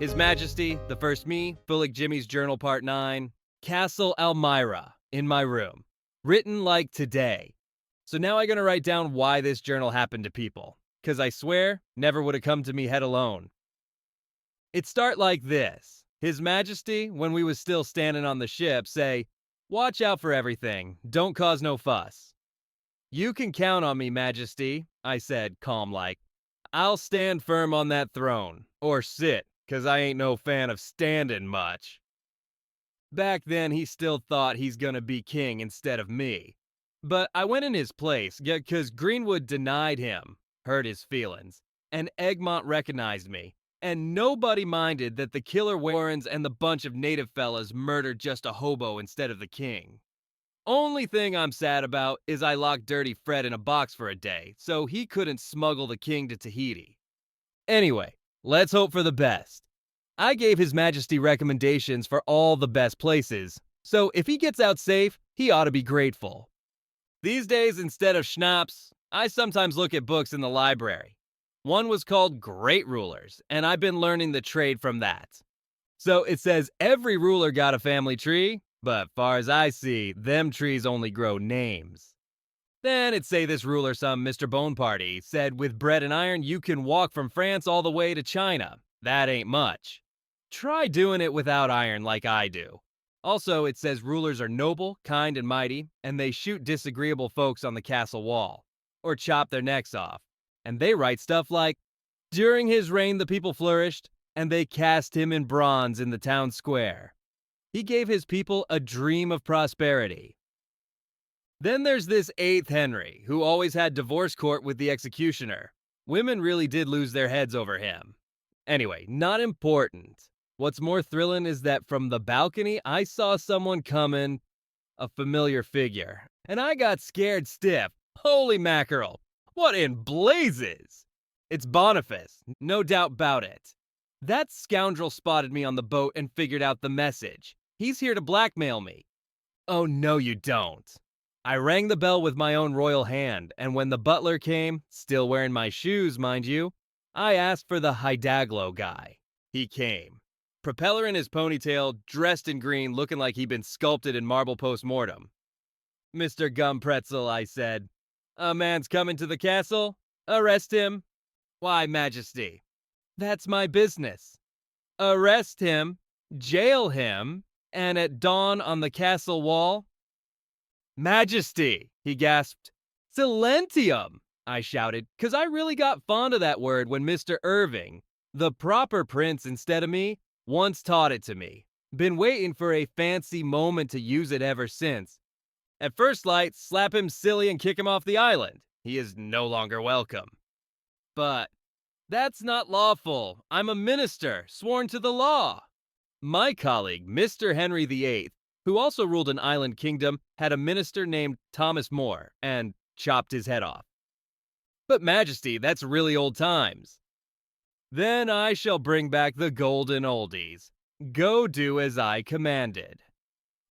His Majesty, the First Me, Fulig Jimmy's Journal Part 9, Castle Elmira, in my room. Written like today. So now I'm gonna write down why this journal happened to people. Cause I swear, never would have come to me head alone. It start like this. His Majesty, when we was still standing on the ship, say, "Watch out for everything, don't cause no fuss." "You can count on me, Majesty," I said, calm-like. "I'll stand firm on that throne, or sit, 'cause I ain't no fan of standing much." Back then, he still thought he's gonna be king instead of me. But I went in his place, 'cause Greenwood denied him, hurt his feelings, and Egmont recognized me, and nobody minded that the killer Warrens and the bunch of native fellas murdered just a hobo instead of the king. Only thing I'm sad about is I locked Dirty Fred in a box for a day, so he couldn't smuggle the king to Tahiti. Anyway, let's hope for the best. I gave His Majesty recommendations for all the best places, so if he gets out safe, he ought to be grateful. These days, instead of schnapps, I sometimes look at books in the library. One was called Great Rulers, and I've been learning the trade from that. So it says every ruler got a family tree, but far as I see, them trees only grow names. Then it say this ruler, some Mr. Boneparty, said with bread and iron you can walk from France all the way to China. That ain't much. Try doing it without iron like I do. Also, it says rulers are noble, kind, and mighty, and they shoot disagreeable folks on the castle wall, or chop their necks off. And they write stuff like, "During his reign the people flourished, and they cast him in bronze in the town square. He gave his people a dream of prosperity." Then there's this 8th Henry, who always had divorce court with the executioner. Women really did lose their heads over him. Anyway, not important. What's more thrilling is that from the balcony, I saw someone coming, a familiar figure, and I got scared stiff. Holy mackerel! What in blazes? It's Boniface, no doubt about it. That scoundrel spotted me on the boat and figured out the message. He's here to blackmail me. Oh, no you don't. I rang the bell with my own royal hand, and when the butler came, still wearing my shoes, mind you, I asked for the Hidaglo guy. He came. Propeller in his ponytail, dressed in green, looking like he'd been sculpted in marble post-mortem. "Mr. Gumpretzel," I said, "a man's coming to the castle? Arrest him." "Why, Majesty?" "That's my business. Arrest him, jail him, and at dawn on the castle wall—" "Majesty!" he gasped. "Silentium!" I shouted, 'cause I really got fond of that word when Mr. Irving, the proper prince instead of me, once taught it to me. Been waiting for a fancy moment to use it ever since. At first light, slap him silly and kick him off the island. He is no longer welcome. But that's not lawful. I'm a minister, sworn to the law. My colleague, Mr. Henry VIII, who also ruled an island kingdom, had a minister named Thomas More, and chopped his head off. But Majesty, that's really old times. Then I shall bring back the golden oldies. Go do as I commanded.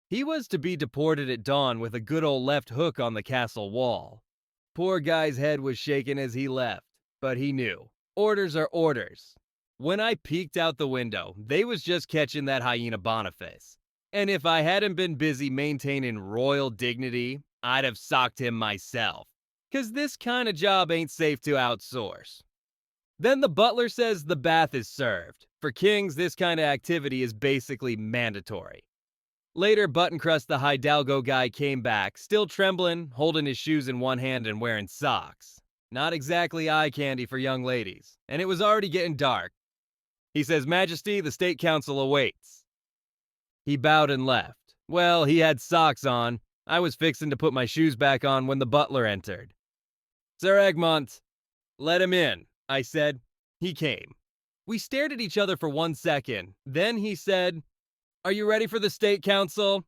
He was to be deported at dawn with a good old left hook on the castle wall. Poor guy's head was shaking as he left, but he knew. Orders are orders. When I peeked out the window, they was just catching that hyena Boniface. And if I hadn't been busy maintaining royal dignity, I'd have socked him myself. 'Cause this kind of job ain't safe to outsource. Then the butler says the bath is served. For kings, this kind of activity is basically mandatory. Later, Buttoncrust the Hidalgo guy came back, still trembling, holding his shoes in one hand and wearing socks. Not exactly eye candy for young ladies, and it was already getting dark. He says, "Majesty, the State Council awaits." He bowed and left. Well, he had socks on. I was fixing to put my shoes back on when the butler entered. "Sir Egmont." "Let him in," I said. He came. We stared at each other for 1 second. Then he said, "Are you ready for the State Council?"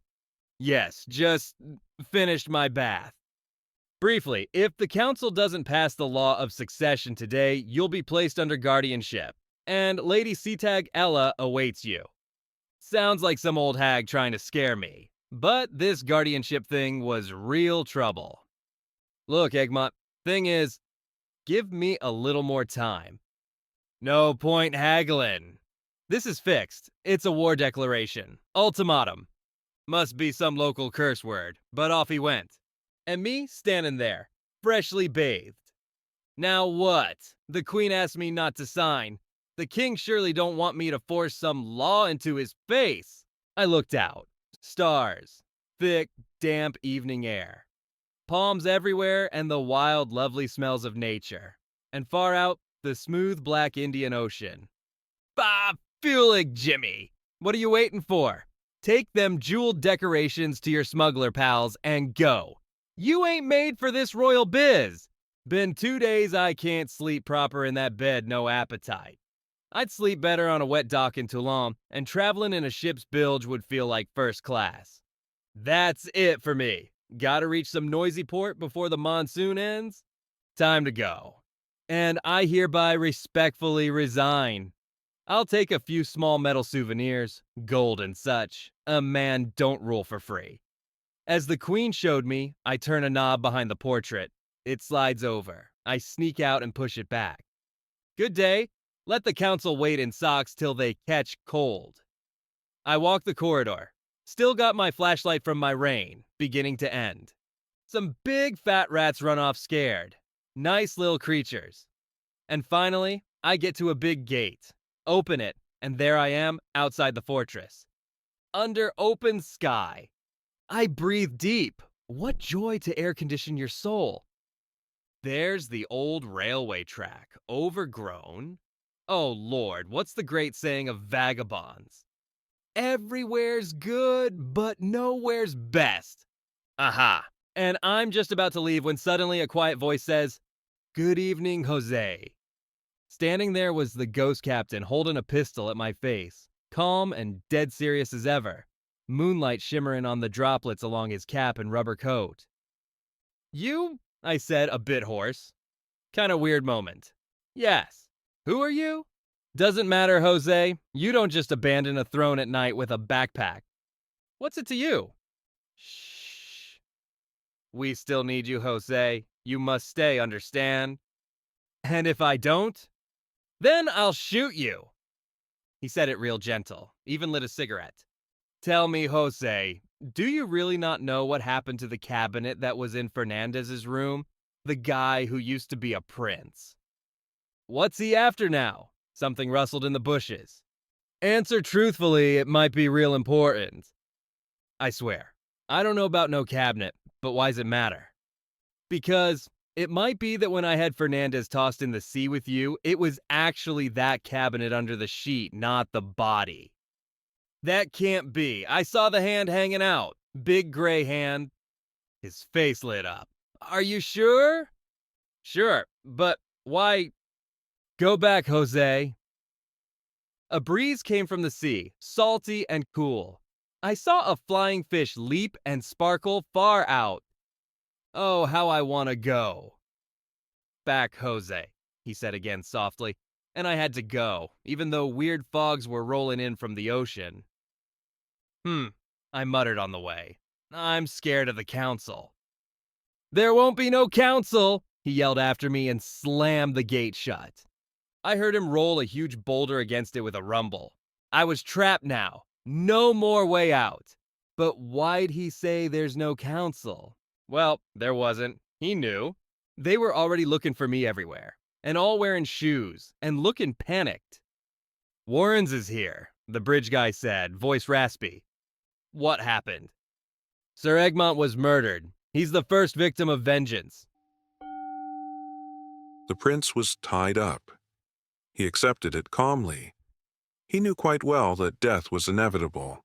"Yes, just finished my bath." Briefly, if the council doesn't pass the law of succession today, you'll be placed under guardianship, and Lady Sitag Ella awaits you. Sounds like some old hag trying to scare me, but this guardianship thing was real trouble. "Look, Egmont, thing is, give me a little more time." "No point haggling." This is fixed. It's a war declaration. Ultimatum. Must be some local curse word, but off he went. And me standing there, freshly bathed. Now what? The queen asked me not to sign. The king surely don't want me to force some law into his face. I looked out. Stars. Thick, damp evening air. Palms everywhere and the wild, lovely smells of nature. And far out, the smooth black Indian Ocean. Bah, Fulig, Jimmy! What are you waiting for? Take them jeweled decorations to your smuggler pals and go. You ain't made for this royal biz. Been 2 days I can't sleep proper in that bed, no appetite. I'd sleep better on a wet dock in Toulon, and traveling in a ship's bilge would feel like first class. That's it for me. Gotta reach some noisy port before the monsoon ends? Time to go. And I hereby respectfully resign. I'll take a few small metal souvenirs, gold and such. A man don't rule for free. As the queen showed me, I turn a knob behind the portrait. It slides over. I sneak out and push it back. Good day. Let the council wait in socks till they catch cold. I walk the corridor. Still got my flashlight from my reign, beginning to end. Some big fat rats run off scared. Nice little creatures. And finally, I get to a big gate. Open it, and there I am, outside the fortress. Under open sky. I breathe deep. What joy to air condition your soul. There's the old railway track, overgrown. Oh Lord, what's the great saying of vagabonds? Everywhere's good, but nowhere's best. Aha. And I'm just about to leave when suddenly a quiet voice says, "Good evening, Jose." Standing there was the ghost captain holding a pistol at my face, calm and dead serious as ever, moonlight shimmering on the droplets along his cap and rubber coat. "You?" I said, a bit hoarse. Kinda weird moment. "Yes. Who are you?" "Doesn't matter, Jose. You don't just abandon a throne at night with a backpack. What's it to you?" "Shh. We still need you, Jose. You must stay, understand? And if I don't, then I'll shoot you." He said it real gentle, even lit a cigarette. "Tell me, Jose, do you really not know what happened to the cabinet that was in Fernandez's room? The guy who used to be a prince. What's he after now?" Something rustled in the bushes. "Answer truthfully, it might be real important." I swear, I don't know about no cabinet, but why's it matter? Because it might be that when I had Fernandez tossed in the sea with you, it was actually that cabinet under the sheet, not the body. That can't be. I saw the hand hanging out. Big gray hand. His face lit up. "Are you sure?" "Sure, but why?" "Go back, Jose." A breeze came from the sea, salty and cool. I saw a flying fish leap and sparkle far out. Oh, how I want to go. "Back, Jose," he said again softly, and I had to go, even though weird fogs were rolling in from the ocean. I muttered on the way. "I'm scared of the council." "There won't be no council," he yelled after me and slammed the gate shut. I heard him roll a huge boulder against it with a rumble. I was trapped now. No more way out. But why'd he say there's no council? Well, there wasn't. He knew. They were already looking for me everywhere, and all wearing shoes, and looking panicked. "Warren's is here," the bridge guy said, voice raspy. "What happened?" "Sir Egmont was murdered. He's the first victim of vengeance." The prince was tied up. He accepted it calmly. He knew quite well that death was inevitable.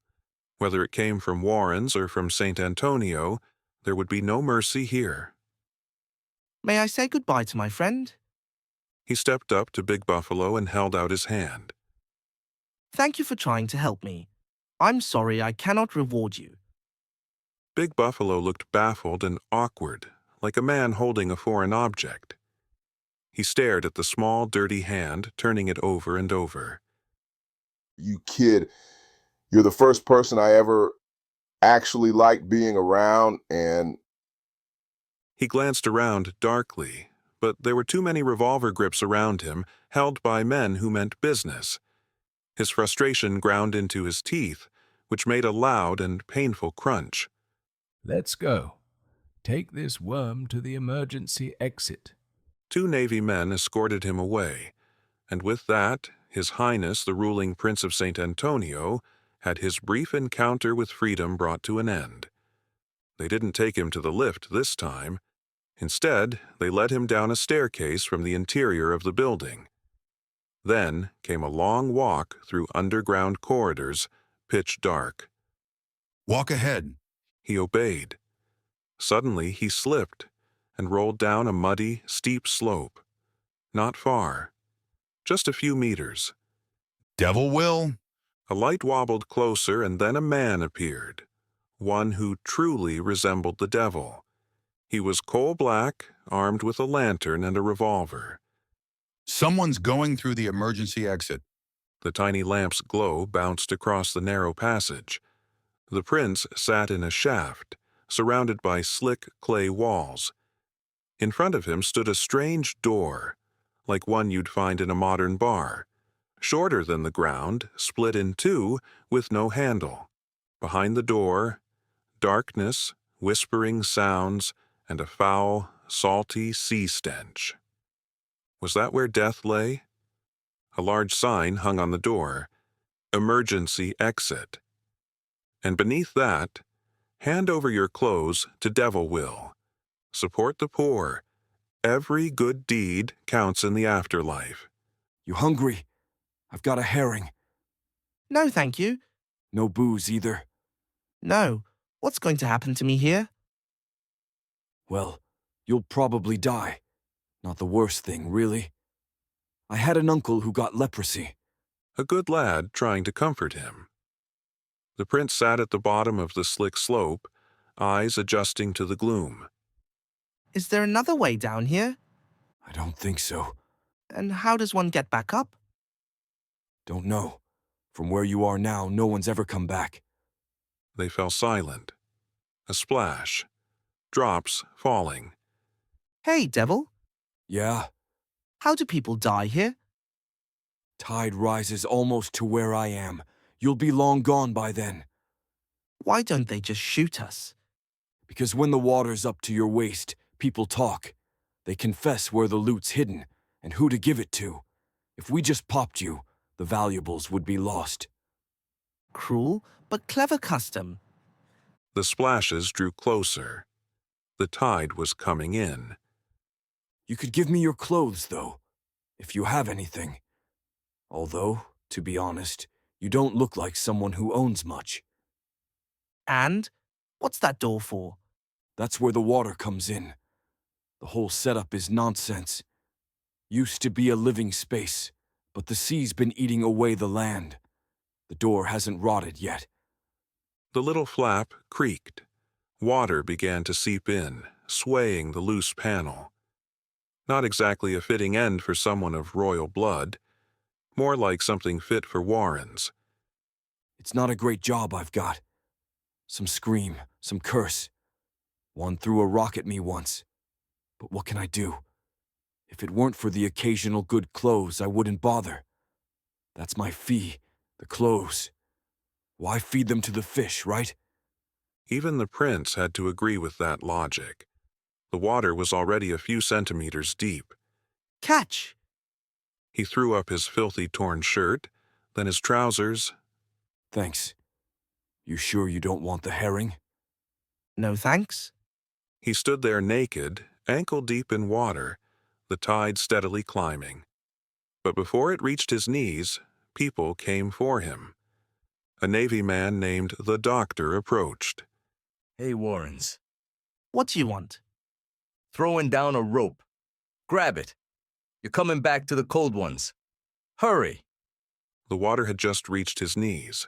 Whether it came from Warren's or from St. Antonio, there would be no mercy here. "May I say goodbye to my friend?" He stepped up to Big Buffalo and held out his hand. "Thank you for trying to help me. I'm sorry I cannot reward you." Big Buffalo looked baffled and awkward, like a man holding a foreign object. He stared at the small, dirty hand, turning it over and over. "You kid, you're the first person I ever actually liked being around, and..." He glanced around darkly, but there were too many revolver grips around him, held by men who meant business. His frustration ground into his teeth, which made a loud and painful crunch. Let's go. Take this worm to the emergency exit. 2 Navy men escorted him away, and with that, His Highness the ruling Prince of St. Antonio had his brief encounter with freedom brought to an end. They didn't take him to the lift this time. Instead, they led him down a staircase from the interior of the building. Then came a long walk through underground corridors, pitch dark. Walk ahead. He obeyed. Suddenly he slipped and rolled down a muddy, steep slope. Not far. Just a few meters. Devil will. A light wobbled closer, and then a man appeared. One who truly resembled the devil. He was coal-black, armed with a lantern and a revolver. Someone's going through the emergency exit. The tiny lamp's glow bounced across the narrow passage. The prince sat in a shaft, surrounded by slick clay walls. In front of him stood a strange door, like one you'd find in a modern bar, shorter than the ground, split in two, with no handle. Behind the door, darkness, whispering sounds, and a foul, salty sea stench. Was that where death lay? A large sign hung on the door, "Emergency Exit." And beneath that, "Hand over your clothes to Devil Will. Support the poor. Every good deed counts in the afterlife." You hungry? I've got a herring. No, thank you. No booze either. No. What's going to happen to me here? Well, you'll probably die. Not the worst thing, really. I had an uncle who got leprosy. A good lad trying to comfort him. The prince sat at the bottom of the slick slope, eyes adjusting to the gloom. Is there another way down here? I don't think so. And how does one get back up? Don't know. From where you are now, no one's ever come back. They fell silent. A splash. Drops falling. Hey, Devil. Yeah, How do people die here? tide rises almost to where I am. You'll be long gone by then. Why don't they just shoot us? Because when the water's up to your waist, people talk. They confess where the loot's hidden and who to give it to. If we just popped you, the valuables would be lost. Cruel, but clever custom. The splashes drew closer. The tide was coming in. You could give me your clothes, though, if you have anything. Although, to be honest, you don't look like someone who owns much. And? What's that door for? That's where the water comes in. The whole setup is nonsense. Used to be a living space, but the sea's been eating away the land. The door hasn't rotted yet. The little flap creaked. Water began to seep in, swaying the loose panel. Not exactly a fitting end for someone of royal blood. More like something fit for Warrens. It's not a great job I've got. Some scream, some curse. One threw a rock at me once. But what can I do? If it weren't for the occasional good clothes, I wouldn't bother. That's my fee, the clothes. Why feed them to the fish, right? Even the prince had to agree with that logic. The water was already a few centimeters deep. Catch! He threw up his filthy torn shirt, then his trousers. Thanks. You sure you don't want the herring? No thanks. He stood there naked, ankle-deep in water, the tide steadily climbing. But before it reached his knees, people came for him. A Navy man named the Doctor approached. Hey, Warrens. What do you want? Throwing down a rope. Grab it. You're coming back to the cold ones. Hurry. The water had just reached his knees.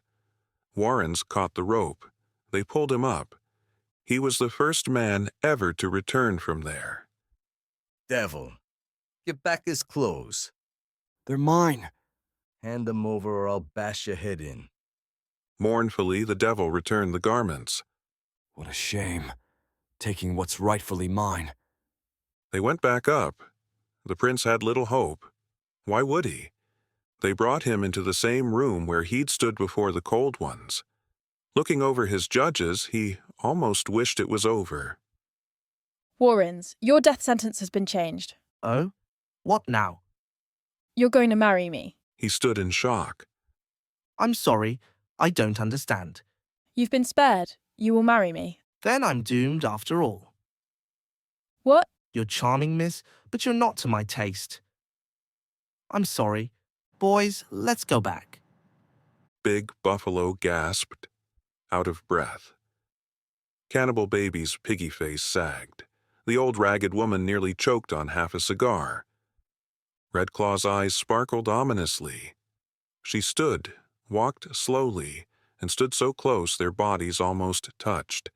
Warrens caught the rope. They pulled him up. He was the first man ever to return from there. Devil. Give back his clothes. They're mine. Hand them over or I'll bash your head in. Mournfully, the devil returned the garments. What a shame. Taking what's rightfully mine. They went back up. The prince had little hope. Why would he? They brought him into the same room where he'd stood before the cold ones. Looking over his judges, he almost wished it was over. Warrens, your death sentence has been changed. Oh? What now? You're going to marry me. He stood in shock. I'm sorry, I don't understand. You've been spared. You will marry me. Then I'm doomed after all. What? You're charming, miss, but you're not to my taste. I'm sorry. Boys, let's go back. Big Buffalo gasped, out of breath. Cannibal Baby's piggy face sagged. The old ragged woman nearly choked on half a cigar. Red Claw's eyes sparkled ominously. She stood, walked slowly, and stood so close their bodies almost touched.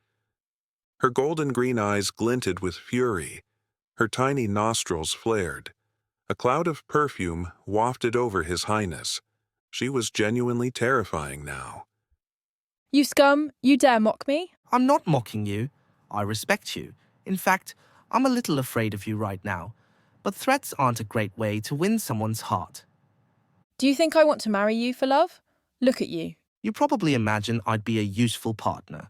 Her golden green eyes glinted with fury. Her tiny nostrils flared. A cloud of perfume wafted over His Highness. She was genuinely terrifying now. You scum, you dare mock me? I'm not mocking you. I respect you. In fact, I'm a little afraid of you right now. But threats aren't a great way to win someone's heart. Do you think I want to marry you for love? Look at you. You probably imagine I'd be a useful partner.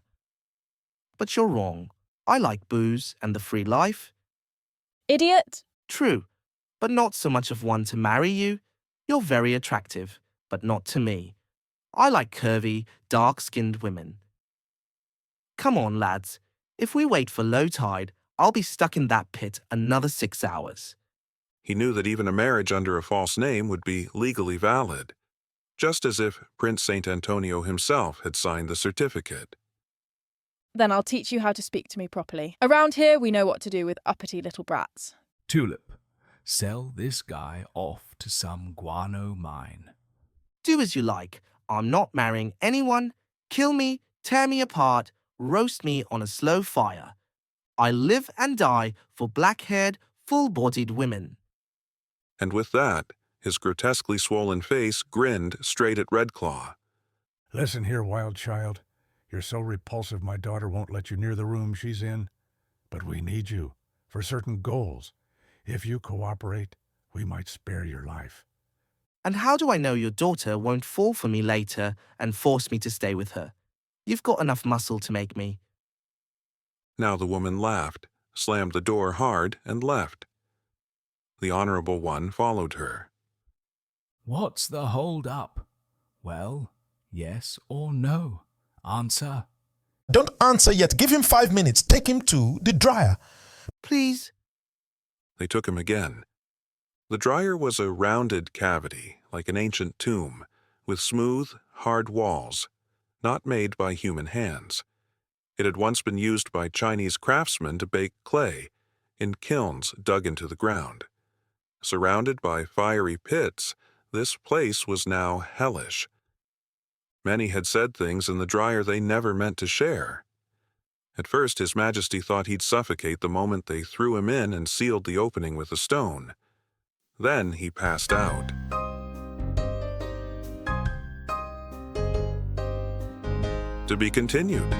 But you're wrong. I like booze and the free life. Idiot! True, but not so much of one to marry you. You're very attractive, but not to me. I like curvy, dark-skinned women. Come on, lads. If we wait for low tide, I'll be stuck in that pit another 6 hours. He knew that even a marriage under a false name would be legally valid, just as if Prince St. Antonio himself had signed the certificate. Then I'll teach you how to speak to me properly. Around here, we know what to do with uppity little brats. Tulip, sell this guy off to some guano mine. Do as you like. I'm not marrying anyone. Kill me, tear me apart, roast me on a slow fire. I live and die for black-haired, full-bodied women. And with that, his grotesquely swollen face grinned straight at Red Claw. Listen here, wild child. You're so repulsive my daughter won't let you near the room she's in. But we need you for certain goals. If you cooperate, we might spare your life. And how do I know your daughter won't fall for me later and force me to stay with her? You've got enough muscle to make me. Now the woman laughed, slammed the door hard, and left. The Honorable One followed her. What's the hold up? Well, yes or no? Answer. Don't answer yet. Give him 5 minutes. Take him to the dryer. Please. They took him again. The dryer was a rounded cavity, like an ancient tomb, with smooth, hard walls, not made by human hands. It had once been used by Chinese craftsmen to bake clay in kilns dug into the ground. Surrounded by fiery pits, this place was now hellish. Many had said things in the dryer they never meant to share. At first, His Majesty thought he'd suffocate the moment they threw him in and sealed the opening with a stone. Then he passed out. To be continued.